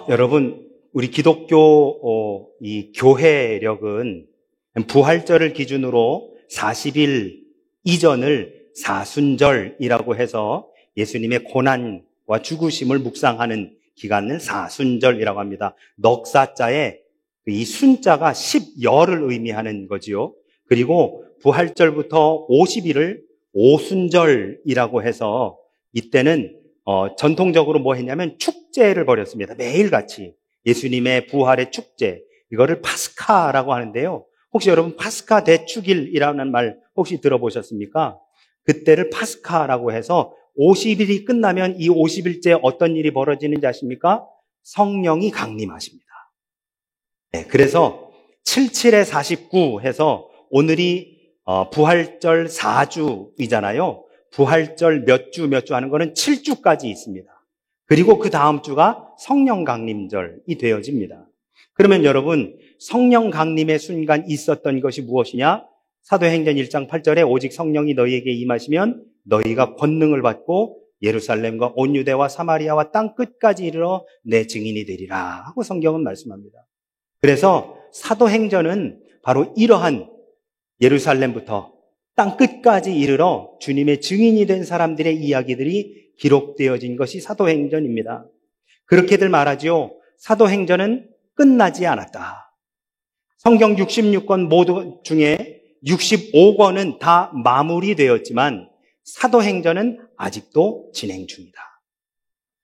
여러분, 우리 기독교 이 교회력은 부활절을 기준으로 40일 이전을 사순절이라고 해서 예수님의 고난과 죽으심을 묵상하는 기간을 사순절이라고 합니다. 넉사자에 이 순자가 10열을 의미하는 거지요. 그리고 부활절부터 50일을 오순절이라고 해서 이때는 전통적으로 뭐 했냐면 축제를 벌였습니다. 매일같이 예수님의 부활의 축제, 이거를 파스카라고 하는데요. 혹시 여러분 파스카 대축일이라는 말 혹시 들어보셨습니까? 그때를 파스카라고 해서 50일이 끝나면 이 50일째 어떤 일이 벌어지는지 아십니까? 성령이 강림하십니다. 네, 그래서 77에 49 해서 오늘이 부활절 4주이잖아요. 부활절 몇 주 하는 거는 7주까지 있습니다. 그리고 그 다음 주가 성령 강림절이 되어집니다. 그러면 여러분, 성령 강림의 순간 있었던 것이 무엇이냐? 사도행전 1장 8절에 오직 성령이 너희에게 임하시면 너희가 권능을 받고 예루살렘과 온 유대와 사마리아와 땅 끝까지 이르러 내 증인이 되리라 하고 성경은 말씀합니다. 그래서 사도행전은 바로 이러한 예루살렘부터 땅 끝까지 이르러 주님의 증인이 된 사람들의 이야기들이 기록되어진 것이 사도행전입니다. 그렇게들 말하지요. 사도행전은 끝나지 않았다. 성경 66권 모두 중에 65권은 다 마무리되었지만 사도행전은 아직도 진행 중이다.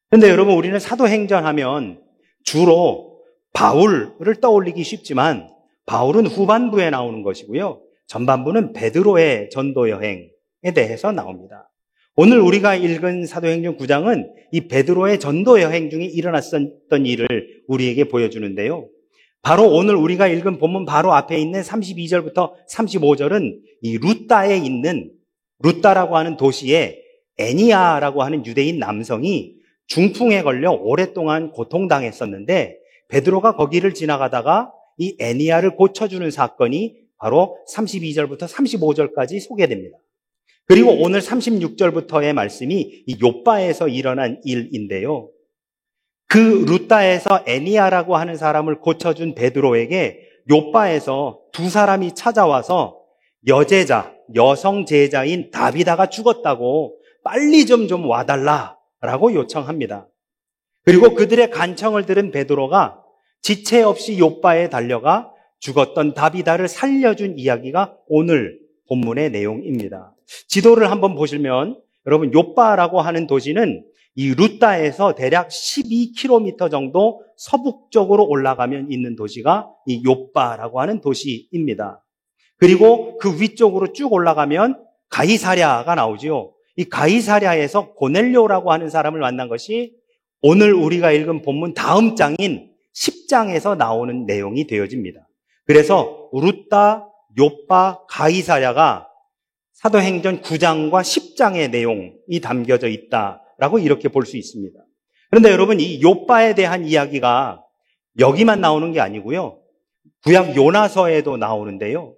그런데 여러분, 우리는 사도행전 하면 주로 바울을 떠올리기 쉽지만 바울은 후반부에 나오는 것이고요. 전반부는 베드로의 전도 여행에 대해서 나옵니다. 오늘 우리가 읽은 사도행전 9장은 이 베드로의 전도 여행 중에 일어났던 일을 우리에게 보여주는데요. 바로 오늘 우리가 읽은 본문 바로 앞에 있는 32절부터 35절은 이 루따에 있는 루따라고 하는 도시에 애니아라고 하는 유대인 남성이 중풍에 걸려 오랫동안 고통당했었는데 베드로가 거기를 지나가다가 이 애니아를 고쳐주는 사건이 바로 32절부터 35절까지 소개됩니다. 그리고 오늘 36절부터의 말씀이 이 욥바에서 일어난 일인데요. 그 루따에서 애니아라고 하는 사람을 고쳐준 베드로에게 욥바에서 두 사람이 찾아와서 여성 제자인 다비다가 죽었다고 빨리 좀 와달라라고 요청합니다. 그리고 그들의 간청을 들은 베드로가 지체 없이 욥바에 달려가 죽었던 다비다를 살려준 이야기가 오늘 본문의 내용입니다. 지도를 한번 보시면 여러분, 욥바라고 하는 도시는 이 루따에서 대략 12km 정도 서북쪽으로 올라가면 있는 도시가 이 욥바라고 하는 도시입니다. 그리고 그 위쪽으로 쭉 올라가면 가이사랴가 나오죠. 이 가이사랴에서 고넬료라고 하는 사람을 만난 것이 오늘 우리가 읽은 본문 다음 장인 10장에서 나오는 내용이 되어집니다. 그래서 루따, 욥바, 가이사랴가 사도행전 9장과 10장의 내용이 담겨져 있다라고 이렇게 볼 수 있습니다. 그런데 여러분, 이 욥바에 대한 이야기가 여기만 나오는 게 아니고요. 구약 요나서에도 나오는데요.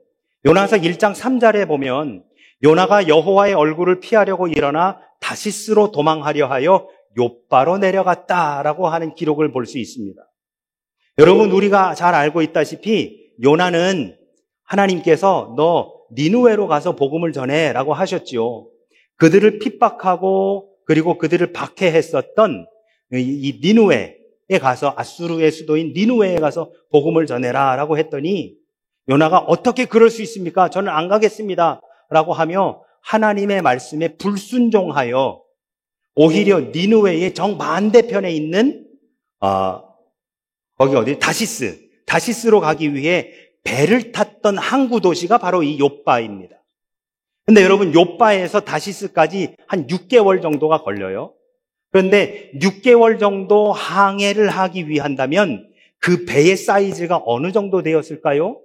요나서 1장 3절에 보면 요나가 여호와의 얼굴을 피하려고 일어나 다시스로 도망하려 하여 욥바로 내려갔다라고 하는 기록을 볼 수 있습니다. 여러분, 우리가 잘 알고 있다시피 요나는 하나님께서 너 니누웨로 가서 복음을 전해라고 하셨지요. 그들을 핍박하고 그리고 그들을 박해했었던 이 니누웨에 가서, 아수르의 수도인 니누웨에 가서 복음을 전해라라고 했더니 요나가 어떻게 그럴 수 있습니까? 저는 안 가겠습니다 라고 하며 하나님의 말씀에 불순종하여 오히려 니누웨의 정반대편에 있는 거기 어디? 다시스로 가기 위해 배를 탔던 항구 도시가 바로 이 욥바입니다. 근데 여러분, 욥바에서 다시스까지 한 6개월 정도가 걸려요. 그런데 6개월 정도 항해를 하기 위한다면 그 배의 사이즈가 어느 정도 되었을까요?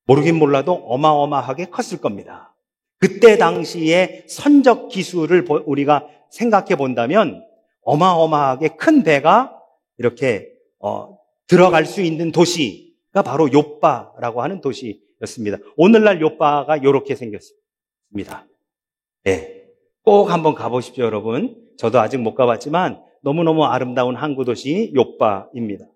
모르긴 몰라도 어마어마하게 컸을 겁니다. 그때 당시의 선적 기술을 우리가 생각해 본다면 어마어마하게 큰 배가 이렇게 들어갈 수 있는 도시가 바로 욥바라고 하는 도시였습니다. 오늘날 욥바가 이렇게 생겼습니다. 네, 꼭 한번 가보십시오, 여러분. 저도 아직 못 가봤지만 너무너무 아름다운 항구 도시 욥바입니다.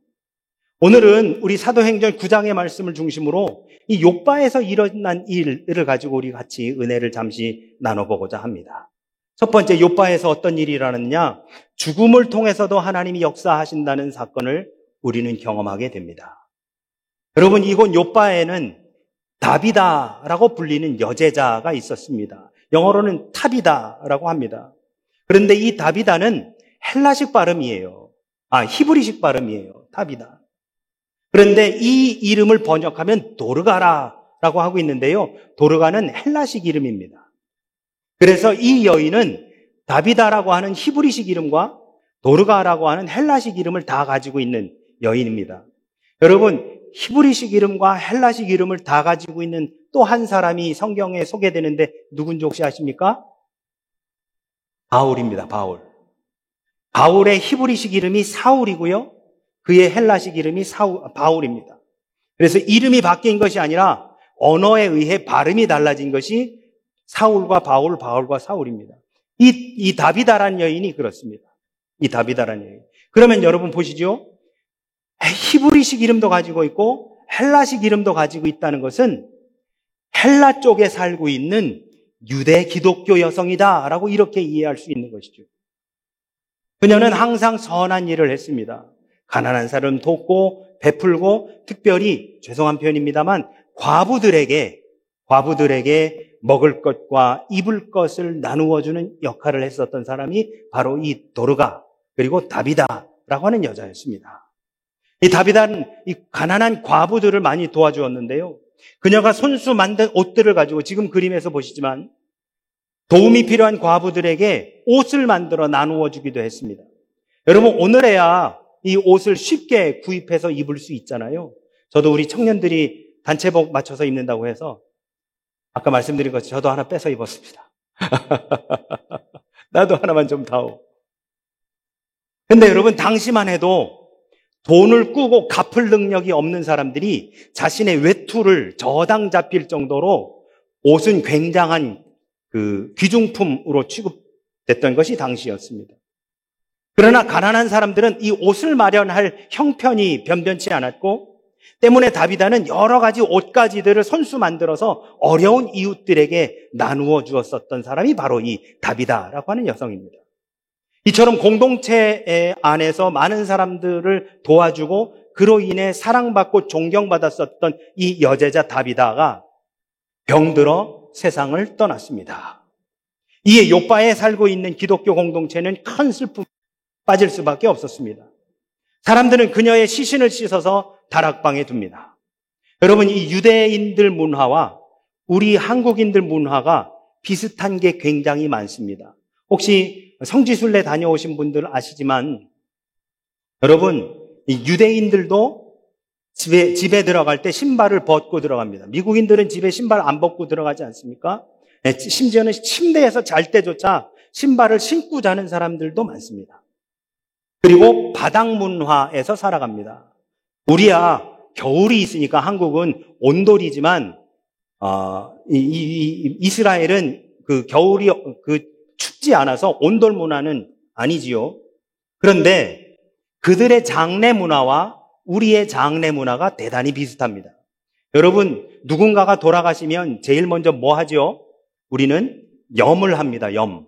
오늘은 우리 사도행전 9장의 말씀을 중심으로 이 욥바에서 일어난 일을 가지고 우리 같이 은혜를 잠시 나눠보고자 합니다. 첫 번째, 욥바에서 어떤 일이 일어났느냐? 죽음을 통해서도 하나님이 역사하신다는 사건을 우리는 경험하게 됩니다. 여러분, 이곳 욥바에는 다비다라고 불리는 여제자가 있었습니다. 영어로는 타비다라고 합니다. 그런데 이 다비다는 헬라식 발음이에요. 히브리식 발음이에요. 타비다. 그런데 이 이름을 번역하면 도르가라라고 하고 있는데요. 도르가는 헬라식 이름입니다. 그래서 이 여인은 다비다라고 하는 히브리식 이름과 도르가라고 하는 헬라식 이름을 다 가지고 있는 여인입니다. 여러분, 히브리식 이름과 헬라식 이름을 다 가지고 있는 또 한 사람이 성경에 소개되는데 누군지 혹시 아십니까? 바울입니다. 바울. 바울의 히브리식 이름이 사울이고요. 그의 헬라식 이름이 바울입니다. 그래서 이름이 바뀐 것이 아니라 언어에 의해 발음이 달라진 것이 사울과 바울, 바울과 사울입니다. 이 다비다라는 여인이 그렇습니다. 이 다비다라는 여인. 그러면 여러분 보시죠. 히브리식 이름도 가지고 있고 헬라식 이름도 가지고 있다는 것은 헬라 쪽에 살고 있는 유대 기독교 여성이다라고 이렇게 이해할 수 있는 것이죠. 그녀는 항상 선한 일을 했습니다. 가난한 사람 돕고 베풀고 특별히 죄송한 표현입니다만 과부들에게 먹을 것과 입을 것을 나누어주는 역할을 했었던 사람이 바로 이 도르가 그리고 다비다라고 하는 여자였습니다. 이 다비다는 이 가난한 과부들을 많이 도와주었는데요. 그녀가 손수 만든 옷들을 가지고 지금 그림에서 보시지만 도움이 필요한 과부들에게 옷을 만들어 나누어 주기도 했습니다. 여러분, 오늘에야 이 옷을 쉽게 구입해서 입을 수 있잖아요. 저도 우리 청년들이 단체복 맞춰서 입는다고 해서 아까 말씀드린 것처럼 저도 하나 뺏어 입었습니다. 나도 하나만 좀 다오. 근데 여러분, 당시만 해도 돈을 꾸고 갚을 능력이 없는 사람들이 자신의 외투를 저당 잡힐 정도로 옷은 굉장한 귀중품으로 취급됐던 것이 당시였습니다. 그러나 가난한 사람들은 이 옷을 마련할 형편이 변변치 않았고 때문에 다비다는 여러 가지 옷가지들을 손수 만들어서 어려운 이웃들에게 나누어 주었었던 사람이 바로 이 다비다라고 하는 여성입니다. 이처럼 공동체 안에서 많은 사람들을 도와주고 그로 인해 사랑받고 존경받았었던 이 여제자 다비다가 병들어 세상을 떠났습니다. 이에 욥바에 살고 있는 기독교 공동체는 큰 슬픔에 빠질 수밖에 없었습니다. 사람들은 그녀의 시신을 씻어서 다락방에 둡니다. 여러분, 이 유대인들 문화와 우리 한국인들 문화가 비슷한 게 굉장히 많습니다. 혹시 성지순례 다녀오신 분들 아시지만 여러분, 이 유대인들도 집에 들어갈 때 신발을 벗고 들어갑니다. 미국인들은 집에 신발 안 벗고 들어가지 않습니까? 심지어는 침대에서 잘 때조차 신발을 신고 자는 사람들도 많습니다. 그리고 바닥 문화에서 살아갑니다. 우리야 겨울이 있으니까 한국은 온돌이지만 이스라엘은 그 겨울이 춥지 않아서 온돌 문화는 아니지요. 그런데 그들의 장례 문화와 우리의 장례 문화가 대단히 비슷합니다. 여러분, 누군가가 돌아가시면 제일 먼저 뭐 하죠? 우리는 염을 합니다. 염.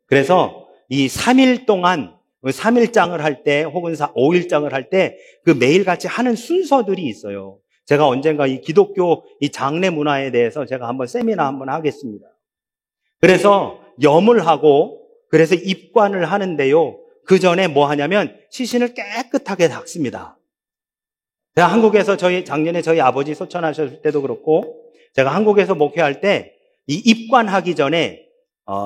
그래서 이 3일 동안 3일장을 할 때 혹은 5일장을 할 때 그 매일같이 하는 순서들이 있어요. 제가 언젠가 이 기독교 이 장례 문화에 대해서 제가 한번 세미나 한번 하겠습니다. 그래서 염을 하고 그래서 입관을 하는데요. 그 전에 뭐 하냐면 시신을 깨끗하게 닦습니다. 제가 한국에서 작년에 저희 아버지 소천하셨을 때도 그렇고 제가 한국에서 목회할 때 이 입관하기 전에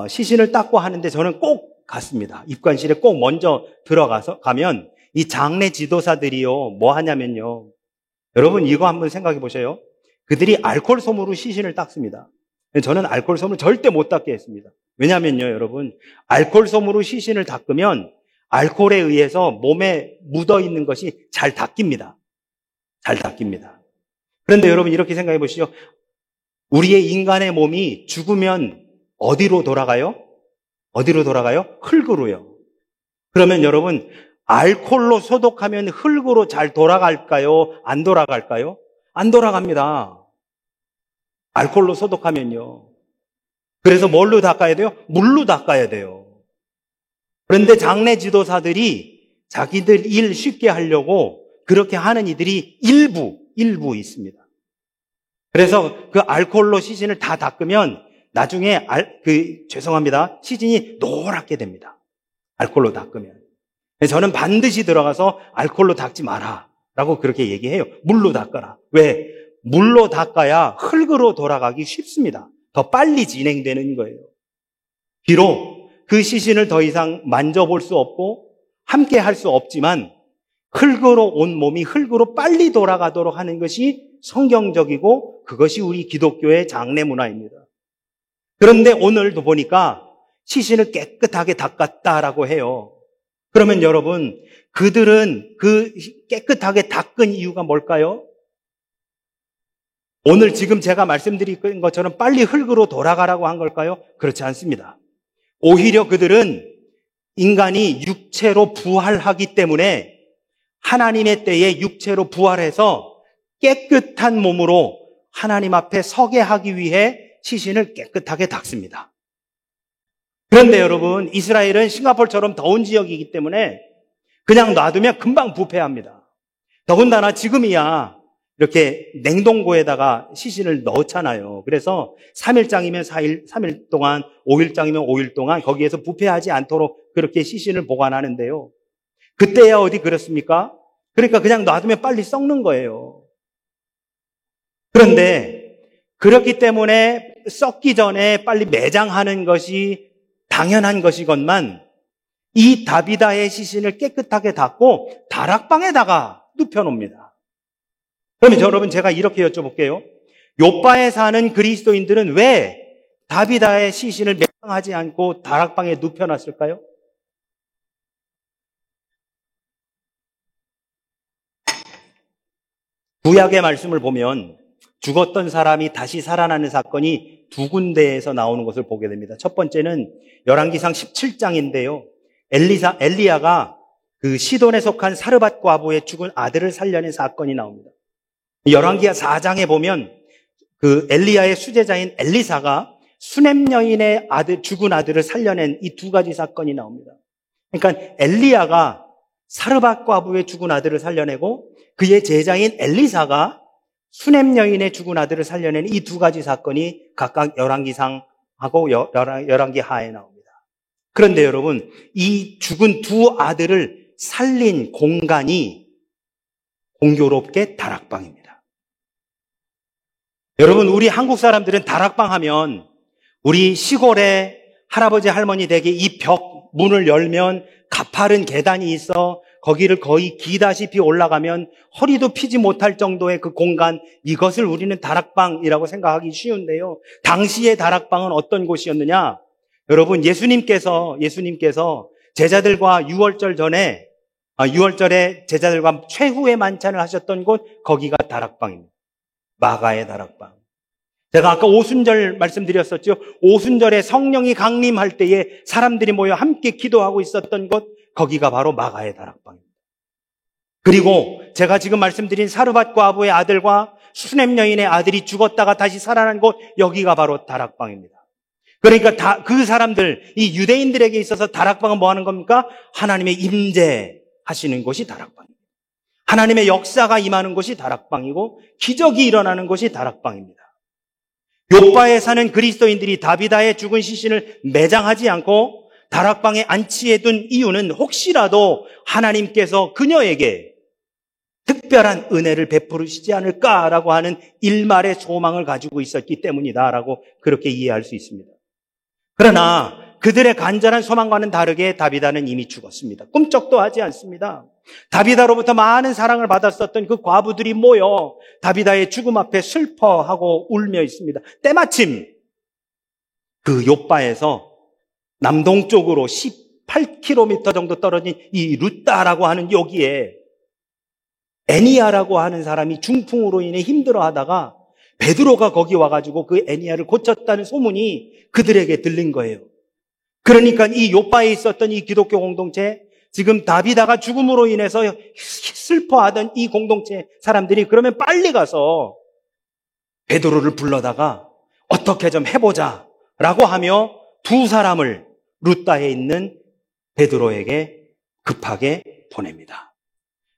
시신을 닦고 하는데 저는 꼭 갔습니다. 입관실에 꼭 먼저 가면 이 장례 지도사들이요, 뭐 하냐면요. 여러분, 이거 한번 생각해 보세요. 그들이 알코올 솜으로 시신을 닦습니다. 저는 알코올 솜을 절대 못 닦게 했습니다. 왜냐면요, 여러분, 알코올 솜으로 시신을 닦으면 알코올에 의해서 몸에 묻어 있는 것이 잘 닦입니다. 잘 닦입니다. 그런데 여러분, 이렇게 생각해 보시죠. 우리의 인간의 몸이 죽으면 어디로 돌아가요? 어디로 돌아가요? 흙으로요. 그러면 여러분, 알코올로 소독하면 흙으로 잘 돌아갈까요? 안 돌아갈까요? 안 돌아갑니다. 알코올로 소독하면요. 그래서 뭘로 닦아야 돼요? 물로 닦아야 돼요. 그런데 장례 지도사들이 자기들 일 쉽게 하려고 그렇게 하는 이들이 일부 있습니다. 그래서 그 알코올로 시신을 다 닦으면 나중에 죄송합니다. 시신이 노랗게 됩니다. 알코올로 닦으면. 저는 반드시 들어가서 알코올로 닦지 마라 라고 그렇게 얘기해요. 물로 닦아라. 왜? 물로 닦아야 흙으로 돌아가기 쉽습니다. 더 빨리 진행되는 거예요. 비록 그 시신을 더 이상 만져볼 수 없고 함께 할 수 없지만 흙으로 온 몸이 흙으로 빨리 돌아가도록 하는 것이 성경적이고 그것이 우리 기독교의 장례 문화입니다. 그런데 오늘도 보니까 시신을 깨끗하게 닦았다라고 해요. 그러면 여러분, 그들은 그 깨끗하게 닦은 이유가 뭘까요? 오늘 지금 제가 말씀드린 것처럼 빨리 흙으로 돌아가라고 한 걸까요? 그렇지 않습니다. 오히려 그들은 인간이 육체로 부활하기 때문에 하나님의 때에 육체로 부활해서 깨끗한 몸으로 하나님 앞에 서게 하기 위해 시신을 깨끗하게 닦습니다. 그런데 여러분, 이스라엘은 싱가포르처럼 더운 지역이기 때문에 그냥 놔두면 금방 부패합니다. 더군다나 지금이야 이렇게 냉동고에다가 시신을 넣잖아요. 그래서 3일장이면 3일 동안, 5일장이면 5일 동안 거기에서 부패하지 않도록 그렇게 시신을 보관하는데요. 그때야 어디 그렇습니까? 그러니까 그냥 놔두면 빨리 썩는 거예요. 그런데 그렇기 때문에 썩기 전에 빨리 매장하는 것이 당연한 것이건만 이 다비다의 시신을 깨끗하게 닦고 다락방에다가 눕혀놓습니다. 그러면 여러분, 제가 이렇게 여쭤볼게요. 요바에 사는 그리스도인들은 왜 다비다의 시신을 매장하지 않고 다락방에 눕혀놨을까요? 구약의 말씀을 보면 죽었던 사람이 다시 살아나는 사건이 두 군데에서 나오는 것을 보게 됩니다. 첫 번째는 열왕기상 17장인데요. 엘리야가 그 시돈에 속한 사르밧 과부의 죽은 아들을 살려낸 사건이 나옵니다. 열왕기하 4장에 보면 그 엘리야의 수제자인 엘리사가 수넴 여인의 죽은 아들을 살려낸 이 두 가지 사건이 나옵니다. 그러니까 엘리야가 사르밧 과부의 죽은 아들을 살려내고 그의 제자인 엘리사가 수넴 여인의 죽은 아들을 살려낸 이 두 가지 사건이 각각 열왕기상하고 열왕기하에 나옵니다. 그런데 여러분, 이 죽은 두 아들을 살린 공간이 공교롭게 다락방입니다. 여러분, 우리 한국 사람들은 다락방 하면 우리 시골에 할아버지 할머니 댁에 이 벽 문을 열면 가파른 계단이 있어 거기를 거의 기다시피 올라가면 허리도 피지 못할 정도의 그 공간, 이것을 우리는 다락방이라고 생각하기 쉬운데요. 당시의 다락방은 어떤 곳이었느냐? 여러분, 예수님께서 제자들과 유월절에 제자들과 최후의 만찬을 하셨던 곳, 거기가 다락방입니다. 마가의 다락방. 제가 아까 오순절 말씀드렸었죠. 오순절에 성령이 강림할 때에 사람들이 모여 함께 기도하고 있었던 곳, 거기가 바로 마가의 다락방입니다. 그리고 제가 지금 말씀드린 사르밧 과부의 아들과 수넴 여인의 아들이 죽었다가 다시 살아난 곳, 여기가 바로 다락방입니다. 그러니까 그 사람들, 이 유대인들에게 있어서 다락방은 뭐 하는 겁니까? 하나님의 임재하시는 곳이 다락방입니다. 하나님의 역사가 임하는 곳이 다락방이고 기적이 일어나는 곳이 다락방입니다. 요바에 사는 그리스도인들이 다비다의 죽은 시신을 매장하지 않고 다락방에 안치해둔 이유는 혹시라도 하나님께서 그녀에게 특별한 은혜를 베푸시지 않을까라고 하는 일말의 소망을 가지고 있었기 때문이다라고 그렇게 이해할 수 있습니다. 그러나 그들의 간절한 소망과는 다르게 다비다는 이미 죽었습니다. 꿈쩍도 하지 않습니다. 다비다로부터 많은 사랑을 받았었던 그 과부들이 모여 다비다의 죽음 앞에 슬퍼하고 울며 있습니다. 때마침 그 요바에서 남동쪽으로 18km 정도 떨어진 이 루따라고 하는 여기에 애니야라고 하는 사람이 중풍으로 인해 힘들어하다가 베드로가 거기 와가지고 그 애니야를 고쳤다는 소문이 그들에게 들린 거예요. 그러니까 이 요바에 있었던 이 기독교 공동체, 지금 다비다가 죽음으로 인해서 슬퍼하던 이 공동체 사람들이 그러면 빨리 가서 베드로를 불러다가 어떻게 좀 해보자 라고 하며 두 사람을 룻다에 있는 베드로에게 급하게 보냅니다.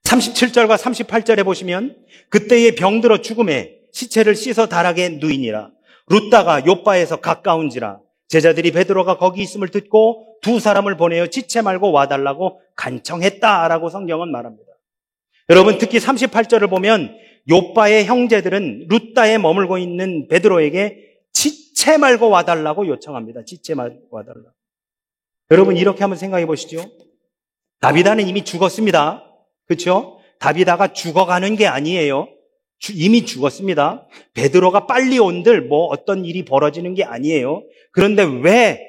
37절과 38절에 보시면 그때의 병들어 죽음에 시체를 씻어 다락에 누이니라. 룻다가 요바에서 가까운지라. 제자들이 베드로가 거기 있음을 듣고 두 사람을 보내어 지체 말고 와달라고 간청했다라고 성경은 말합니다. 여러분, 특히 38절을 보면 요바의 형제들은 룻다에 머물고 있는 베드로에게 지체 말고 와달라고 요청합니다. 지체 말고 와달라고. 여러분, 이렇게 한번 생각해 보시죠. 다비다는 이미 죽었습니다. 그렇죠? 다비다가 죽어가는 게 아니에요. 이미 죽었습니다. 베드로가 빨리 온들 뭐 어떤 일이 벌어지는 게 아니에요. 그런데 왜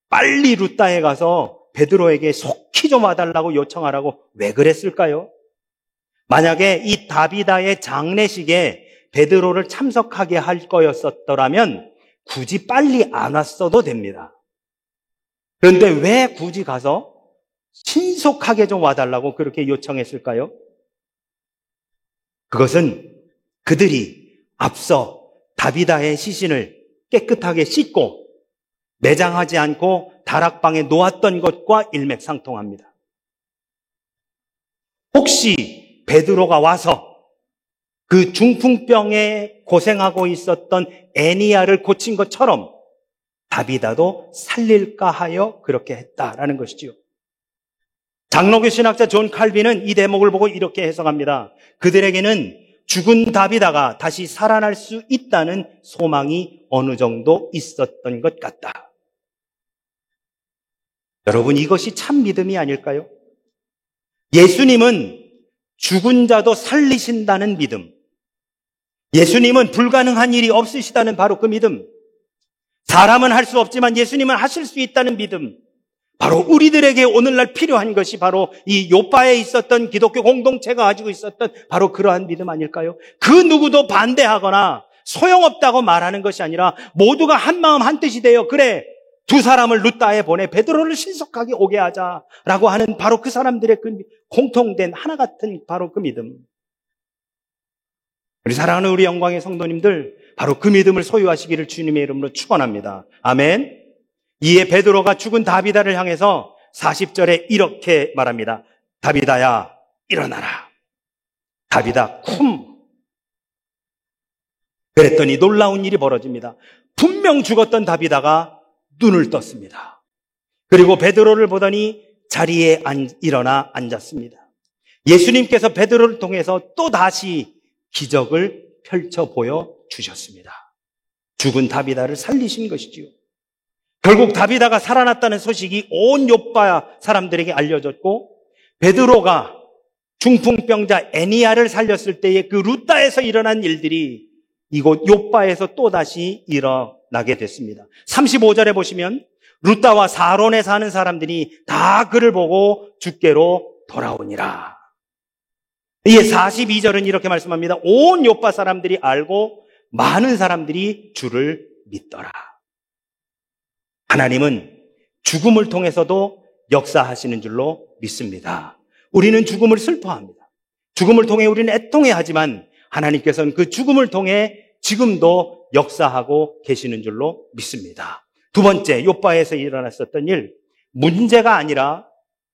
빨리 룻다에 가서 베드로에게 속히 좀 와달라고 요청하라고 왜 그랬을까요? 만약에 이 다비다의 장례식에 베드로를 참석하게 할 거였었더라면 굳이 빨리 안 왔어도 됩니다. 그런데 왜 굳이 가서 신속하게 좀 와달라고 그렇게 요청했을까요? 그것은 그들이 앞서 다비다의 시신을 깨끗하게 씻고 매장하지 않고 다락방에 놓았던 것과 일맥상통합니다. 혹시 베드로가 와서 그 중풍병에 고생하고 있었던 애니야를 고친 것처럼 다비다도 살릴까 하여 그렇게 했다라는 것이지요. 장로교 신학자 존 칼빈은 이 대목을 보고 이렇게 해석합니다. 그들에게는 죽은 다비다가 다시 살아날 수 있다는 소망이 어느 정도 있었던 것 같다. 여러분, 이것이 참 믿음이 아닐까요? 예수님은 죽은 자도 살리신다는 믿음, 예수님은 불가능한 일이 없으시다는 바로 그 믿음, 사람은 할 수 없지만 예수님은 하실 수 있다는 믿음, 바로 우리들에게 오늘날 필요한 것이 바로 이 요바에 있었던 기독교 공동체가 가지고 있었던 바로 그러한 믿음 아닐까요? 그 누구도 반대하거나 소용없다고 말하는 것이 아니라 모두가 한 마음 한 뜻이 되어 그래, 두 사람을 룻다에 보내 베드로를 신속하게 오게 하자라고 하는 바로 그 사람들의 그 공통된 하나 같은 바로 그 믿음. 우리 사랑하는 우리 영광의 성도님들, 바로 그 믿음을 소유하시기를 주님의 이름으로 축원합니다. 아멘. 이에 베드로가 죽은 다비다를 향해서 40절에 이렇게 말합니다. 다비다야, 일어나라. 다비다, 쿰. 그랬더니 놀라운 일이 벌어집니다. 분명 죽었던 다비다가 눈을 떴습니다. 그리고 베드로를 보더니 자리에 일어나 앉았습니다. 예수님께서 베드로를 통해서 또 다시 기적을 펼쳐 보여 주셨습니다. 죽은 다비다를 살리신 것이지요. 결국 다비다가 살아났다는 소식이 온 요바 사람들에게 알려졌고, 베드로가 중풍병자 애니야를 살렸을 때의 그 룻다에서 일어난 일들이 이곳 요바에서 또다시 일어나게 됐습니다. 35절에 보시면 룻다와 사론에 사는 사람들이 다 그를 보고 주께로 돌아오니라. 이에 42절은 이렇게 말씀합니다. 온 요바 사람들이 알고 많은 사람들이 주를 믿더라. 하나님은 죽음을 통해서도 역사하시는 줄로 믿습니다. 우리는 죽음을 슬퍼합니다. 죽음을 통해 우리는 애통해하지만 하나님께서는 그 죽음을 통해 지금도 역사하고 계시는 줄로 믿습니다. 두 번째, 요바에서 일어났었던 일, 문제가 아니라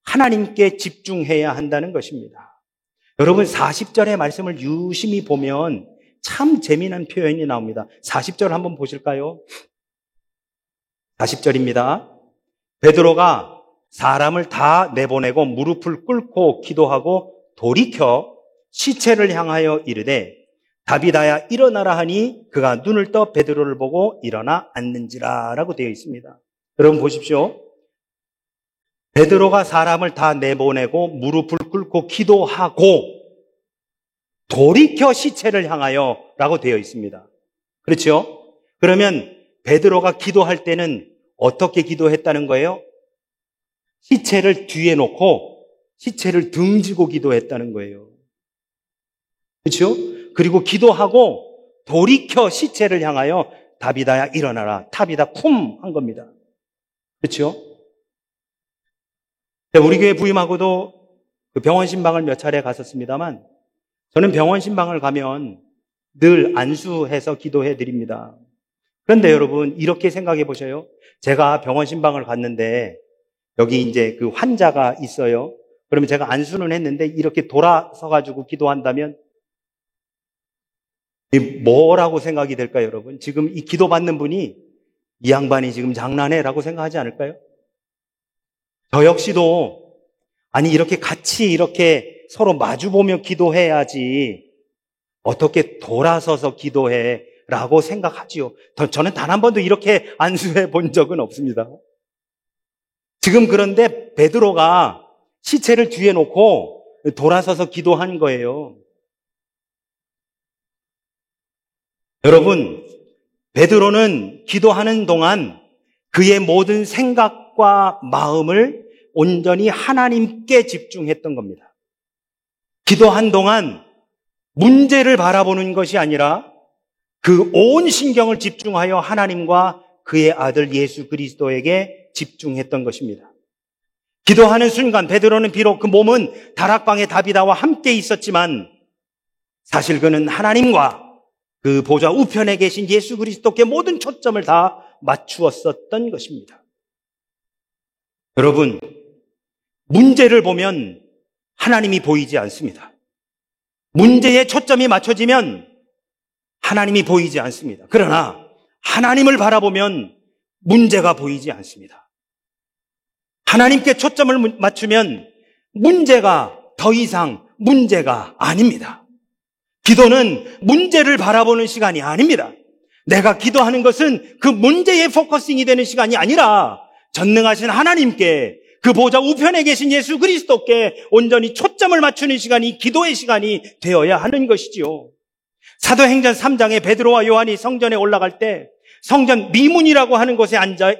하나님께 집중해야 한다는 것입니다. 여러분, 40절의 말씀을 유심히 보면 참 재미난 표현이 나옵니다. 40절 한번 보실까요? 40절입니다. 베드로가 사람을 다 내보내고 무릎을 꿇고 기도하고 돌이켜 시체를 향하여 이르되 다비다야 일어나라 하니 그가 눈을 떠 베드로를 보고 일어나 앉는지라 라고 되어 있습니다. 여러분 보십시오. 베드로가 사람을 다 내보내고 무릎을 꿇고 기도하고 돌이켜 시체를 향하여 라고 되어 있습니다. 그렇죠? 그러면 베드로가 기도할 때는 어떻게 기도했다는 거예요? 시체를 뒤에 놓고 시체를 등지고 기도했다는 거예요. 그렇죠? 그리고 기도하고 돌이켜 시체를 향하여 다비다야 일어나라, 타비다 쿰 한 겁니다. 그렇죠? 우리 교회 부임하고도 그 병원 신방을 몇 차례 갔었습니다만 저는 병원 신방을 가면 늘 안수해서 기도해 드립니다. 그런데 여러분 이렇게 생각해 보셔요. 제가 병원 신방을 갔는데 여기 이제 그 환자가 있어요. 그러면 제가 안수는 했는데 이렇게 돌아서 가지고 기도한다면 뭐라고 생각이 될까요, 여러분? 지금 이 기도받는 분이 이 양반이 지금 장난해라고 생각하지 않을까요? 저 역시도 아니 이렇게 같이 이렇게 서로 마주보며 기도해야지 어떻게 돌아서서 기도해라고 생각하지요. 저는 단 한 번도 이렇게 안수해 본 적은 없습니다. 지금 그런데 베드로가 시체를 뒤에 놓고 돌아서서 기도한 거예요. 여러분, 베드로는 기도하는 동안 그의 모든 생각과 마음을 온전히 하나님께 집중했던 겁니다. 기도한 동안 문제를 바라보는 것이 아니라 그 온 신경을 집중하여 하나님과 그의 아들 예수 그리스도에게 집중했던 것입니다. 기도하는 순간 베드로는 비록 그 몸은 다락방의 다비다와 함께 있었지만 사실 그는 하나님과 그 보좌 우편에 계신 예수 그리스도께 모든 초점을 다 맞추었었던 것입니다. 여러분, 문제를 보면 하나님이 보이지 않습니다. 문제에 초점이 맞춰지면 하나님이 보이지 않습니다. 그러나 하나님을 바라보면 문제가 보이지 않습니다. 하나님께 초점을 맞추면 문제가 더 이상 문제가 아닙니다. 기도는 문제를 바라보는 시간이 아닙니다. 내가 기도하는 것은 그 문제에 포커싱이 되는 시간이 아니라 전능하신 하나님께 그 보좌 우편에 계신 예수 그리스도께 온전히 초점을 맞추는 시간이 기도의 시간이 되어야 하는 것이지요. 사도행전 3장에 베드로와 요한이 성전에 올라갈 때 성전 미문이라고 하는 곳에 앉아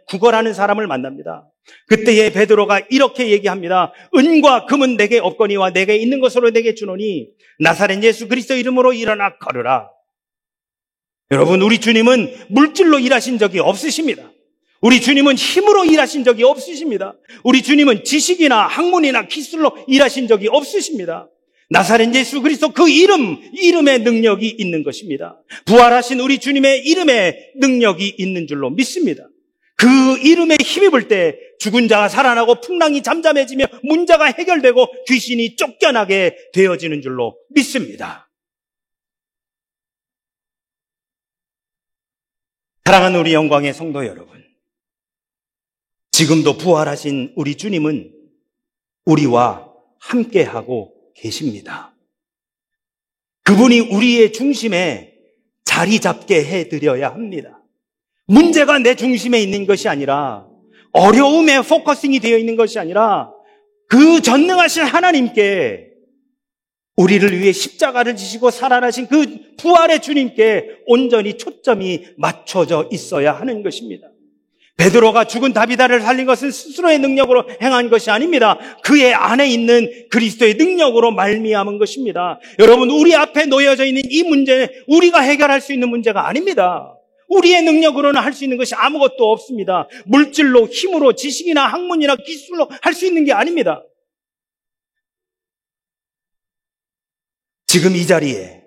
구걸하는 사람을 만납니다. 그때에 베드로가 이렇게 얘기합니다. 은과 금은 내게 없거니와 내게 있는 것으로 내게 주노니 나사렛 예수 그리스도 이름으로 일어나 걸으라. 여러분, 우리 주님은 물질로 일하신 적이 없으십니다. 우리 주님은 힘으로 일하신 적이 없으십니다. 우리 주님은 지식이나 학문이나 기술로 일하신 적이 없으십니다. 나사렛 예수 그리스도 그 이름의 능력이 있는 것입니다. 부활하신 우리 주님의 이름에 능력이 있는 줄로 믿습니다. 그 이름에 힘입을 때 죽은 자가 살아나고 풍랑이 잠잠해지며 문제가 해결되고 귀신이 쫓겨나게 되어지는 줄로 믿습니다. 사랑하는 우리 영광의 성도 여러분, 지금도 부활하신 우리 주님은 우리와 함께하고 계십니다. 그분이 우리의 중심에 자리 잡게 해드려야 합니다. 문제가 내 중심에 있는 것이 아니라 어려움에 포커싱이 되어 있는 것이 아니라 그 전능하신 하나님께 우리를 위해 십자가를 지시고 살아나신 그 부활의 주님께 온전히 초점이 맞춰져 있어야 하는 것입니다. 베드로가 죽은 다비다를 살린 것은 스스로의 능력으로 행한 것이 아닙니다. 그의 안에 있는 그리스도의 능력으로 말미암은 것입니다. 여러분, 우리 앞에 놓여져 있는 이 문제는 우리가 해결할 수 있는 문제가 아닙니다. 우리의 능력으로는 할 수 있는 것이 아무것도 없습니다. 물질로, 힘으로, 지식이나 학문이나 기술로 할 수 있는 게 아닙니다. 지금 이 자리에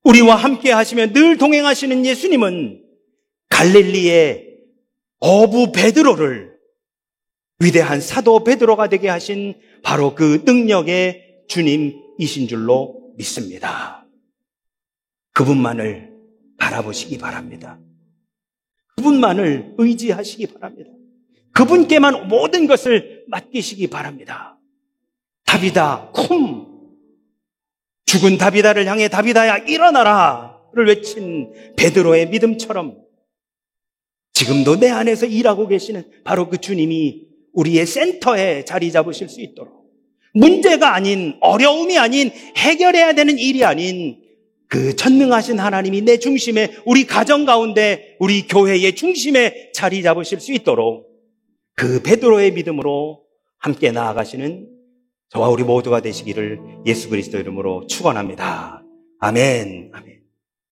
우리와 함께 하시며 늘 동행하시는 예수님은 갈릴리의 어부 베드로를 위대한 사도 베드로가 되게 하신 바로 그 능력의 주님이신 줄로 믿습니다. 그분만을 바라보시기 바랍니다. 그분만을 의지하시기 바랍니다. 그분께만 모든 것을 맡기시기 바랍니다. 다비다, 쿰! 죽은 다비다를 향해 다비다야 일어나라를 외친 베드로의 믿음처럼 지금도 내 안에서 일하고 계시는 바로 그 주님이 우리의 센터에 자리 잡으실 수 있도록 문제가 아닌, 어려움이 아닌, 해결해야 되는 일이 아닌 그 전능하신 하나님이 내 중심에, 우리 가정 가운데, 우리 교회의 중심에 자리 잡으실 수 있도록 그 베드로의 믿음으로 함께 나아가시는 저와 우리 모두가 되시기를 예수 그리스도 이름으로 축원합니다. 아멘. 아멘.